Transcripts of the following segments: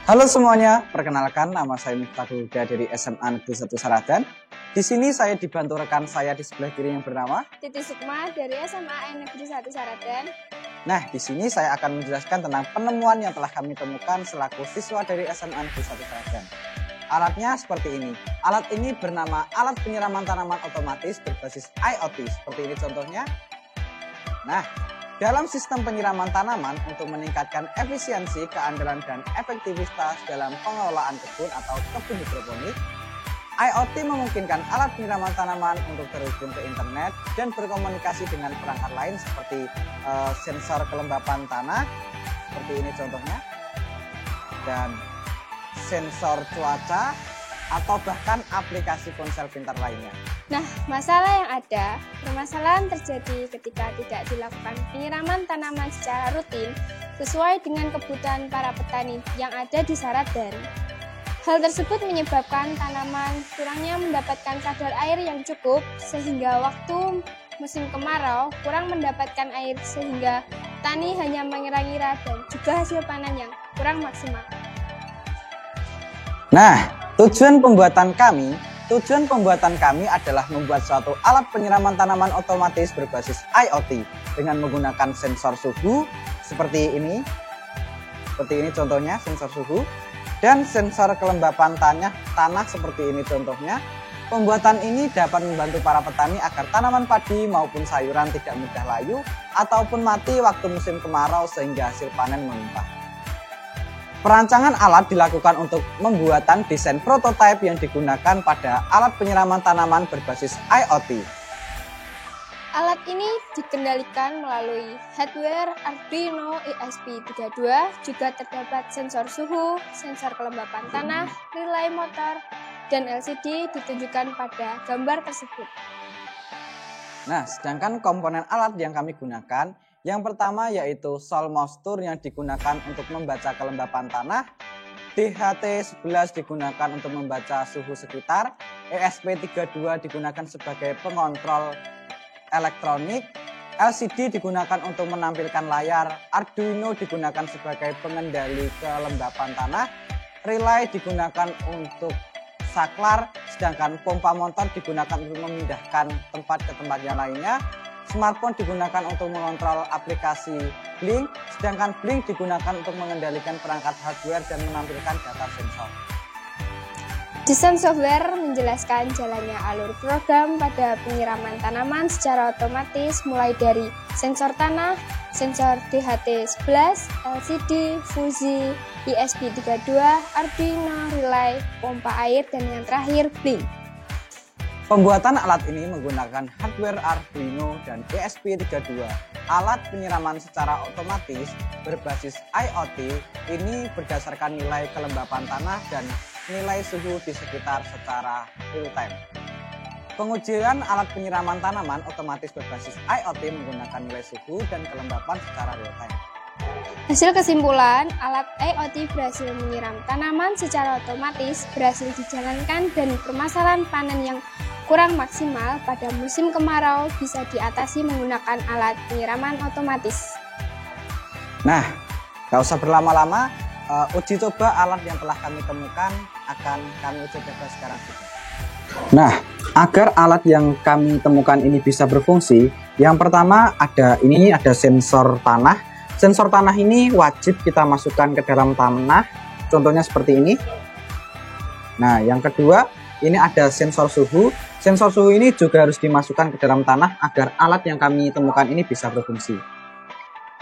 Halo semuanya, perkenalkan nama saya Miftahul Huda dari SMA Negeri 1 Saradan. Di sini saya dibantu rekan saya di sebelah kiri yang bernama Titi Sukma dari SMA Negeri 1 Saradan. Nah, di sini saya akan menjelaskan tentang penemuan yang telah kami temukan selaku siswa dari SMA Negeri 1 Saradan. Alatnya seperti ini. Alat ini bernama alat penyiraman tanaman otomatis berbasis IoT. Seperti ini contohnya. Nah, dalam sistem penyiraman tanaman untuk meningkatkan efisiensi, keandalan, dan efektivitas dalam pengelolaan kebun atau kebun hidroponik, IoT memungkinkan alat penyiraman tanaman untuk terhubung ke internet dan berkomunikasi dengan perangkat lain seperti sensor kelembapan tanah, seperti ini contohnya, dan sensor cuaca, atau bahkan aplikasi ponsel pintar lainnya. Nah, masalah yang ada, permasalahan terjadi ketika tidak dilakukan penyiraman tanaman secara rutin sesuai dengan kebutuhan para petani yang ada di Saradan. Hal tersebut menyebabkan tanaman kurangnya mendapatkan kadar air yang cukup sehingga waktu musim kemarau kurang mendapatkan air sehingga petani hanya mengira-ngira dan juga hasil panen yang kurang maksimal. Nah, tujuan pembuatan kami adalah membuat suatu alat penyiraman tanaman otomatis berbasis IoT dengan menggunakan sensor suhu seperti ini contohnya sensor suhu, dan sensor kelembapan tanah seperti ini contohnya. Pembuatan ini dapat membantu para petani agar tanaman padi maupun sayuran tidak mudah layu ataupun mati waktu musim kemarau sehingga hasil panen melimpah. Perancangan alat dilakukan untuk pembuatan desain prototipe yang digunakan pada alat penyiraman tanaman berbasis IoT. Alat ini dikendalikan melalui hardware Arduino ESP32, juga terdapat sensor suhu, sensor kelembapan tanah, relay motor, dan LCD ditunjukkan pada gambar tersebut. Nah, sedangkan komponen alat yang kami gunakan, yang pertama yaitu Soil Moisture yang digunakan untuk membaca kelembapan tanah, DHT11 digunakan untuk membaca suhu sekitar, ESP32 digunakan sebagai pengontrol elektronik, LCD digunakan untuk menampilkan layar, Arduino digunakan sebagai pengendali kelembapan tanah, relay digunakan untuk saklar, sedangkan pompa motor digunakan untuk memindahkan tempat ke tempat yang lainnya. Smartphone digunakan untuk mengontrol aplikasi Blink, sedangkan Blink digunakan untuk mengendalikan perangkat hardware dan menampilkan data sensor. Desain software menjelaskan jalannya alur program pada penyiraman tanaman secara otomatis mulai dari sensor tanah, sensor DHT11, LCD, fuzzy, ESP32, Arduino, relay, pompa air, dan yang terakhir Blink. Pembuatan alat ini menggunakan hardware Arduino dan ESP32. Alat penyiraman secara otomatis berbasis IoT ini berdasarkan nilai kelembapan tanah dan nilai suhu di sekitar secara real time. Pengujian alat penyiraman tanaman otomatis berbasis IoT menggunakan nilai suhu dan kelembapan secara real time. Hasil kesimpulan, alat IoT berhasil menyiram tanaman secara otomatis, berhasil dijalankan, dan permasalahan panen yang kurang maksimal pada musim kemarau bisa diatasi menggunakan alat penyiraman otomatis. Nah, gak usah berlama-lama, uji coba alat yang telah kami temukan akan kami uji coba sekarang juga. Nah, agar alat yang kami temukan ini bisa berfungsi, yang pertama ada sensor tanah. Sensor tanah ini wajib kita masukkan ke dalam tanah, contohnya seperti ini. Nah, yang kedua, ini ada sensor suhu. Sensor suhu ini juga harus dimasukkan ke dalam tanah agar alat yang kami temukan ini bisa berfungsi.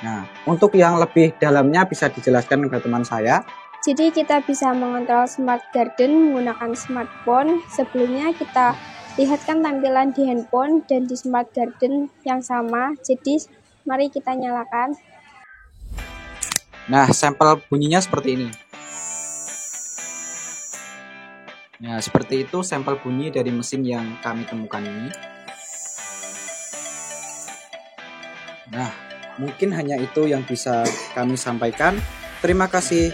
Nah, untuk yang lebih dalamnya bisa dijelaskan kepada teman saya. Jadi kita bisa mengontrol smart garden menggunakan smartphone. Sebelumnya kita lihatkan tampilan di handphone dan di smart garden yang sama. Jadi mari kita nyalakan. Nah, sampel bunyinya seperti ini. Nah, seperti itu sampel bunyi dari mesin yang kami temukan ini. Nah, mungkin hanya itu yang bisa kami sampaikan. Terima kasih.